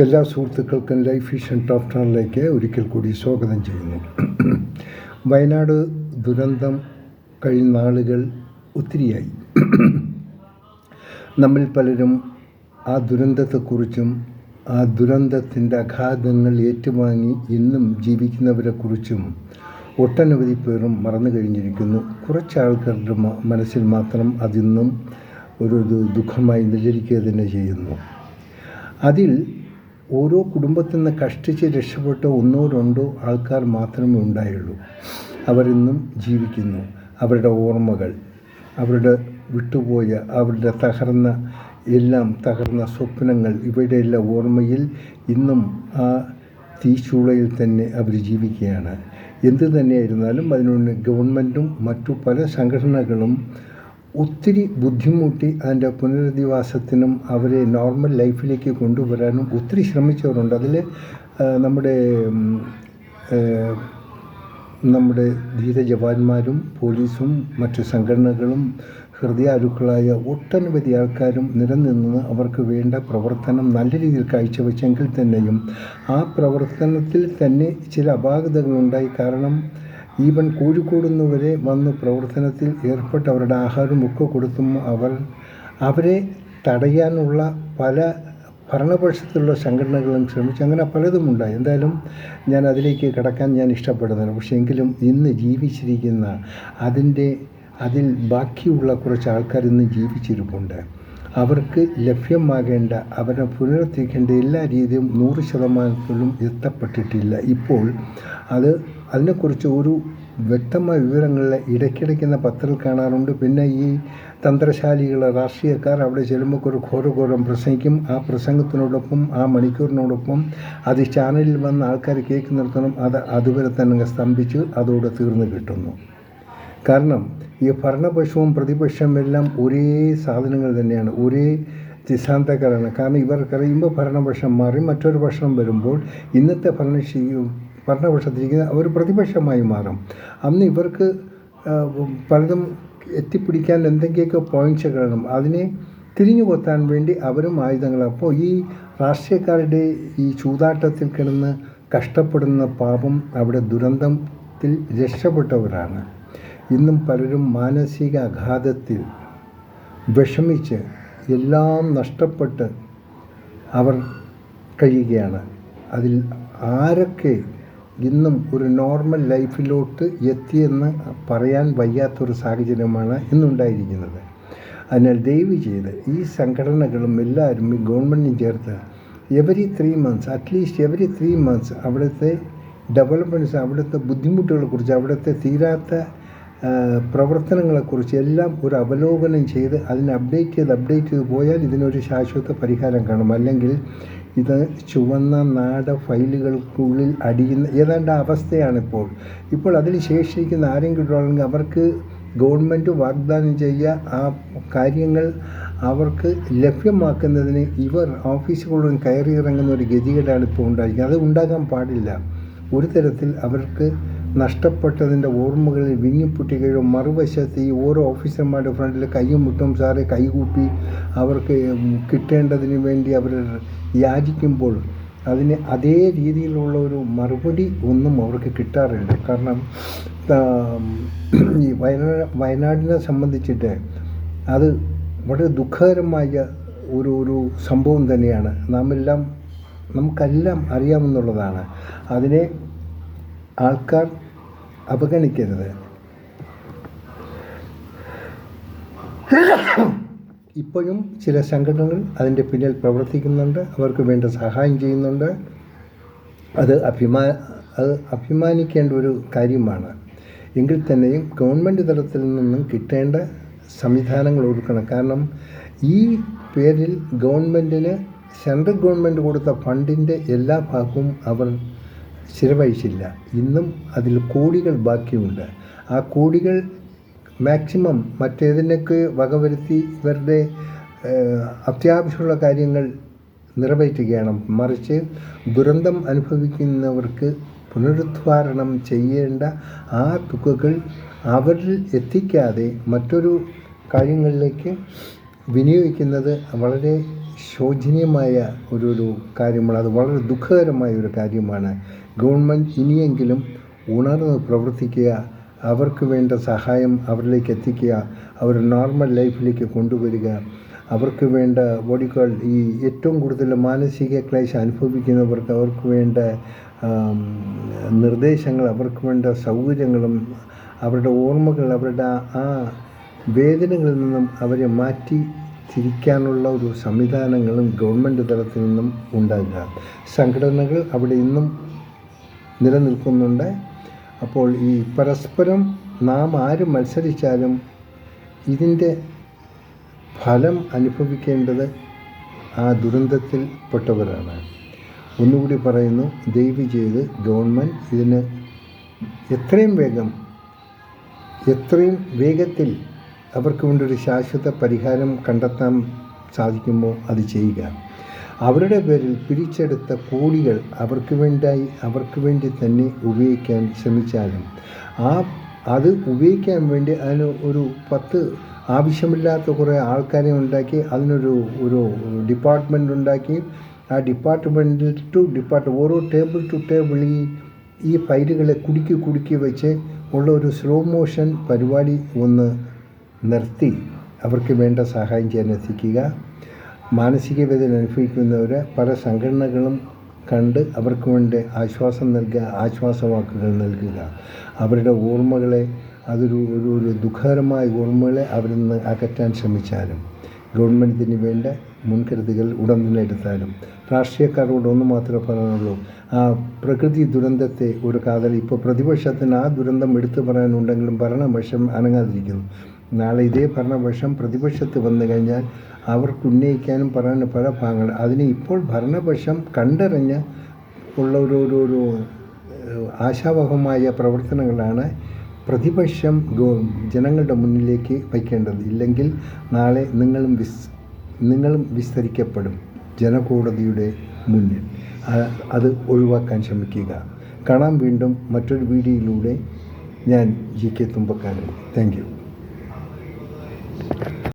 എല്ലാ സുഹൃത്തുക്കൾക്കും life vision top 10 ഒരിക്കൽ കൂടി സ്വാഗതം ചെയ്യുന്നു. വയനാട് ദുരന്തം കഴിഞ്ഞ നാളുകൾ ഒത്തിരിയായി. നമ്മിൽ പലരും ആ ദുരന്തത്തെക്കുറിച്ചും ആ ദുരന്തത്തിൻ്റെ അഘാതങ്ങൾ ഏറ്റുവാങ്ങി ഇന്നും ജീവിക്കുന്നവരെക്കുറിച്ചും ഒട്ടനവധി പേരും മറന്നു കഴിഞ്ഞിരിക്കുന്നു. കുറച്ച് ആൾക്കാരുടെ മനസ്സിൽ മാത്രം അതിന്നും ഒരു ദുഃഖമായി നിഴലിക്കുക തന്നെ ചെയ്യുന്നു. അതിൽ ഓരോ കുടുംബത്തിൽ നിന്ന് കഷ്ടിച്ച് രക്ഷപ്പെട്ട ഒന്നോ രണ്ടോ ആൾക്കാർ മാത്രമേ ഉണ്ടായുള്ളൂ. അവരിന്നും ജീവിക്കുന്നു. അവരുടെ ഓർമ്മകൾ, അവരുടെ വിട്ടുപോയ, അവരുടെ തകർന്ന സ്വപ്നങ്ങൾ, ഇവയുടെ എല്ലാം ഓർമ്മയിൽ ഇന്നും ആ തീച്ചൂളയിൽ തന്നെ അവർ ജീവിക്കുകയാണ്. എന്തു തന്നെയായിരുന്നാലും അതിനുവേണ്ടി ഗവൺമെൻറ്റും മറ്റു പല സംഘടനകളും ഒത്തിരി ബുദ്ധിമുട്ടി അതിൻ്റെ പുനരധിവാസത്തിനും അവരെ നോർമൽ ലൈഫിലേക്ക് കൊണ്ടുവരാനും ഒത്തിരി ശ്രമിച്ചവരുണ്ട്. അതിൽ നമ്മുടെ ധീര ജവാന്മാരും പോലീസും മറ്റു സംഘടനകളും ഹൃദയാലുക്കളായ ഒട്ടനവധി ആൾക്കാരും നിലനിന്ന് അവർക്ക് വേണ്ട പ്രവർത്തനം നല്ല രീതിയിൽ കാഴ്ചവെച്ചെങ്കിൽ തന്നെയും ആ പ്രവർത്തനത്തിൽ തന്നെ ചില അപാകതകളുണ്ടായി. കാരണം ഈവൻ കോഴിക്കോട് നിന്ന് വരെ വന്ന് പ്രവർത്തനത്തിൽ ഏർപ്പെട്ട് അവരുടെ ആഹാരമൊക്കെ കൊടുത്തും അവരെ തടയാനുള്ള പല ഭരണപക്ഷത്തിലുള്ള സംഘടനകളും ശ്രമിച്ചു. അങ്ങനെ പലതുമുണ്ടായി. എന്തായാലും ഞാൻ അതിലേക്ക് കടക്കാൻ ഞാൻ ഇഷ്ടപ്പെടുന്നില്ല. പക്ഷേ എങ്കിലും ഇന്ന് ജീവിച്ചിരിക്കുന്ന അതിൽ ബാക്കിയുള്ള കുറച്ച് ആൾക്കാർ ഇന്ന് ജീവിച്ചിരിപ്പുണ്ട്. അവർക്ക് ലഭ്യമാകേണ്ട, അവരെ പുനരുദ്ധരിക്കേണ്ട എല്ലാ രീതിയും 100% എത്തപ്പെട്ടിട്ടില്ല. ഇപ്പോൾ അതിനെക്കുറിച്ച് ഒരു വ്യക്തമായ വിവരങ്ങൾ ഇടയ്ക്കിടയ്ക്കുന്ന പത്രത്തിൽ കാണാറുണ്ട്. പിന്നെ ഈ തന്ത്രശാലികൾ, രാഷ്ട്രീയക്കാർ അവിടെ ചെല്ലുമ്പോൾ ഒരു ഘോരഘോരം പ്രസംഗിക്കും. ആ പ്രസംഗത്തിനോടൊപ്പം ആ മണിക്കൂറിനോടൊപ്പം അത് ചാനലിൽ വന്ന് ആൾക്കാർ കേൾക്കി നിർത്തണം. അതുവരെ തന്നെ സ്തംഭിച്ച് അതോടെ തീർന്നു കിട്ടുന്നു. കാരണം ഈ ഭരണപക്ഷവും പ്രതിപക്ഷവും എല്ലാം ഒരേ സാധനങ്ങൾ തന്നെയാണ്, ഒരേ സിദ്ധാന്തക്കാരാണ്. കാരണം ഇവർ കഴിയുമ്പോൾ ഭരണപക്ഷം മാറി മറ്റൊരു പക്ഷം വരുമ്പോൾ ഇന്നത്തെ ഭരണപക്ഷത്തിരിക്കുന്ന അവർ പ്രതിപക്ഷമായി മാറും. അന്ന് ഇവർക്ക് പലതും എത്തിപ്പിടിക്കാൻ എന്തെങ്കിലുമൊക്കെ പോയിൻറ്റ്സ് കാണും. അതിനെ തിരിഞ്ഞു കൊത്താൻ വേണ്ടി അവരും ആയുധങ്ങൾ. അപ്പോൾ ഈ രാഷ്ട്രീയക്കാരുടെ ഈ ചൂതാട്ടത്തിൽ കിടന്ന് കഷ്ടപ്പെടുന്ന പാപം അവിടെ ദുരന്തത്തിൽ രക്ഷപ്പെട്ടവരാണ്. ഇന്നും പലരും മാനസിക ആഘാതത്തിൽ വിഷമിച്ച് എല്ലാം നഷ്ടപ്പെട്ട് അവർ കഴിയുകയാണ്. അതിൽ ആരൊക്കെ ഇന്നും ഒരു നോർമൽ ലൈഫിലോട്ട് എത്തിയെന്ന് പറയാൻ വയ്യാത്തൊരു സാഹചര്യമാണ് ഇന്നുണ്ടായിരിക്കുന്നത്. അതിനാൽ ദയവ് ചെയ്ത് ഈ സംഘടനകളും എല്ലാവരും ഈ ഗവൺമെൻറ്റും ചേർത്ത് എവറി 3 months അവിടുത്തെ ഡെവലപ്മെൻറ്റ്സ്, അവിടുത്തെ ബുദ്ധിമുട്ടുകളെക്കുറിച്ച്, അവിടുത്തെ തീരാത്ത പ്രവർത്തനങ്ങളെക്കുറിച്ച് എല്ലാം ഒരു അവലോകനം ചെയ്ത് അതിനെ അപ്ഡേറ്റ് ചെയ്ത് പോയാൽ ഇതിനൊരു ശാശ്വത പരിഹാരം കാണും. അല്ലെങ്കിൽ ഇത് ചുവന്ന നാട ഫയലുകൾക്കുള്ളിൽ അടിയുന്ന ഏതാണ്ട് അവസ്ഥയാണിപ്പോൾ. അതിൽ ശേഷിക്കുന്ന ആരെങ്കിലും ആണെങ്കിൽ അവർക്ക് ഗവൺമെൻറ് വാഗ്ദാനം ചെയ്യുക ആ കാര്യങ്ങൾ അവർക്ക് ലഭ്യമാക്കുന്നതിന് ഇവർ ഓഫീസുകളിലും കയറിയിറങ്ങുന്ന ഒരു ഗതികേടാണ് ഇപ്പോൾ ഉണ്ടായിരിക്കുന്നത്. അത് ഉണ്ടാകാൻ പാടില്ല. ഒരു തരത്തിൽ അവർക്ക് നഷ്ടപ്പെട്ടതിൻ്റെ ഓർമ്മകളിൽ വിങ്ങിപ്പൊട്ടുകയോ മറുവശത്ത് ഈ ഓരോ ഓഫീസർമാരുടെ ഫ്രണ്ടിൽ കൈയും മുട്ടും സാറെ കൈകൂപ്പി അവർക്ക് കിട്ടേണ്ടതിന് വേണ്ടി അവർ യാചിക്കുമ്പോൾ അതിന് അതേ രീതിയിലുള്ള ഒരു മറുപടി ഒന്നും അവർക്ക് കിട്ടാറില്ല. കാരണം ഈ വയനാടിനെ സംബന്ധിച്ചിട്ട് അത് വളരെ ദുഃഖകരമായ ഒരു സംഭവം തന്നെയാണ്. നമുക്കെല്ലാം അറിയാമെന്നുള്ളതാണ്. അതിനെ ആൾക്കാർ അവഗണിക്കരുത്. ഇപ്പോഴും ചില സംഘടനകൾ അതിൻ്റെ പിന്നിൽ പ്രവർത്തിക്കുന്നുണ്ട്, അവർക്ക് വേണ്ട സഹായം ചെയ്യുന്നുണ്ട്. അത് അഭിമാനിക്കേണ്ട ഒരു കാര്യമാണ്. എങ്കിൽ തന്നെയും ഗവൺമെൻറ് തലത്തിൽ നിന്നും കിട്ടേണ്ട സംവിധാനങ്ങൾ ഒരുക്കണം. കാരണം ഈ പേരിൽ സെൻട്രൽ ഗവൺമെൻറ് കൊടുത്ത ഫണ്ടിൻ്റെ എല്ലാ ഭാഗവും അവർ ചിലവഴിച്ചില്ല. ഇന്നും അതിൽ കോടികൾ ബാക്കിയുണ്ട്. ആ കോടികൾ മാക്സിമം മറ്റേതിനൊക്കെ വകവരുത്തി ഇവരുടെ അത്യാവശ്യമുള്ള കാര്യങ്ങൾ നിറവേറ്റുകയാണ്. മറിച്ച് ദുരന്തം അനുഭവിക്കുന്നവർക്ക് പുനരുദ്ധാരണം ചെയ്യേണ്ട ആ തുകകൾ അവരിൽ എത്തിക്കാതെ മറ്റൊരു കാര്യങ്ങളിലേക്ക് വിനിയോഗിക്കുന്നത് വളരെ ശോചനീയമായ ഒരു കാര്യമാണ്. അത് വളരെ ദുഃഖകരമായ ഒരു കാര്യമാണ്. ഗവൺമെൻറ് ഇനിയെങ്കിലും ഉണർന്ന് പ്രവർത്തിക്കുക, അവർക്ക് വേണ്ട സഹായം അവരിലേക്ക് എത്തിക്കുക, അവർ നോർമൽ ലൈഫിലേക്ക് കൊണ്ടുവരിക, അവർക്ക് വേണ്ട ബോഡികൾ ഈ ഏറ്റവും കൂടുതൽ മാനസിക ക്ലേശം അനുഭവിക്കുന്നവർക്ക് അവർക്ക് വേണ്ട നിർദ്ദേശങ്ങൾ, അവർക്ക് വേണ്ട സൗകര്യങ്ങളും അവരുടെ ഓർമ്മകൾ, അവരുടെ ആ വേദനകളിൽ നിന്നും അവരെ മാറ്റി തിരിക്കാനുള്ള ഒരു സംവിധാനങ്ങളും ഗവൺമെൻറ് തലത്തിൽ നിന്നും ഉണ്ടാകുക. സംഘടനകൾ അവിടെ ഇന്നും നിലനിൽക്കുന്നുണ്ട്. അപ്പോൾ ഈ പരസ്പരം നാം ആര് മത്സരിച്ചാലും ഇതിൻ്റെ ഫലം അനുഭവിക്കേണ്ടത് ആ ദുരന്തത്തിൽ പെട്ടവരാണ്. ഒന്നുകൂടി പറയുന്നു, ദയവ് ചെയ്ത് ഗവൺമെൻറ് ഇതിന് എത്രയും വേഗത്തിൽ അവർക്ക് വേണ്ടൊരു ശാശ്വത പരിഹാരം കണ്ടെത്താൻ സാധിക്കുമോ അത് ചെയ്യുക. അവരുടെ പേരിൽ പിരിച്ചെടുത്ത കോടികൾ അവർക്ക് വേണ്ടി തന്നെ ഉപയോഗിക്കാൻ ശ്രമിച്ചാലും അത് ഉപയോഗിക്കാൻ വേണ്ടി അതിന് ഒരു 10 ആവശ്യമില്ലാത്ത കുറേ ആൾക്കാരെ ഉണ്ടാക്കി അതിനൊരു ഡിപ്പാർട്ട്മെൻ്റ് ഉണ്ടാക്കി ആ ഡിപ്പാർട്ട്മെൻറ്റിൽ ഓരോ ടേബിൾ ടു ടേബിൾ ഈ ഫയലുകളെ കുടുക്കി വെച്ച് ഉള്ള ഒരു സ്ലോ മോഷൻ പരിപാടി ഒന്ന് നിർത്തി അവർക്ക് വേണ്ട സഹായം ചെയ്യാൻ എത്തിക്കുക. മാനസിക വേദന അനുഭവിക്കുന്നവരെ പല സംഘടനകളും കണ്ട് അവർക്ക് വേണ്ടി ആശ്വാസം നൽകുക, ആശ്വാസവാക്കുകൾ നൽകുക. അവരുടെ ഓർമ്മകളെ ഒരു ദുഃഖകരമായ ഓർമ്മകളെ അവരിൽ നിന്ന് അകറ്റാൻ ശ്രമിച്ചാലും ഗവൺമെൻറ്റിന് വേണ്ട മുൻകരുതലുകൾ ഉടൻ തന്നെ എടുത്താലും. രാഷ്ട്രീയക്കാരോട് ഒന്ന് മാത്രമേ പറയാനുള്ളൂ, ആ പ്രകൃതി ദുരന്തത്തെ ഒരു കാതൽ ഇപ്പോൾ പ്രതിപക്ഷത്തിന് ആ ദുരന്തം എടുത്തു പറയാനുണ്ടെങ്കിലും ഭരണപക്ഷം അനങ്ങാതിരിക്കുന്നു. നാളെ ഇതേ ഭരണപക്ഷം പ്രതിപക്ഷത്ത് വന്നു കഴിഞ്ഞാൽ അവർക്ക് ഉന്നയിക്കാനും പറയാനും പല ഭാഗങ്ങൾ. അതിന് ഇപ്പോൾ ഭരണപക്ഷം കണ്ടറിഞ്ഞ് ഉള്ള ഒരു ആശാവഹമായ പ്രവർത്തനങ്ങളാണ് പ്രതിപക്ഷം ജനങ്ങളുടെ മുന്നിലേക്ക് വയ്ക്കേണ്ടത്. ഇല്ലെങ്കിൽ നാളെ നിങ്ങളും വിസ്തരിക്കപ്പെടും ജനകോടതിയുടെ മുന്നിൽ. അത് ഒഴിവാക്കാൻ ശ്രമിക്കുക. കാണാം വീണ്ടും മറ്റൊരു വീഡിയോയിലൂടെ. ഞാൻ GK തുമ്പക്കാരൻ. Thank you.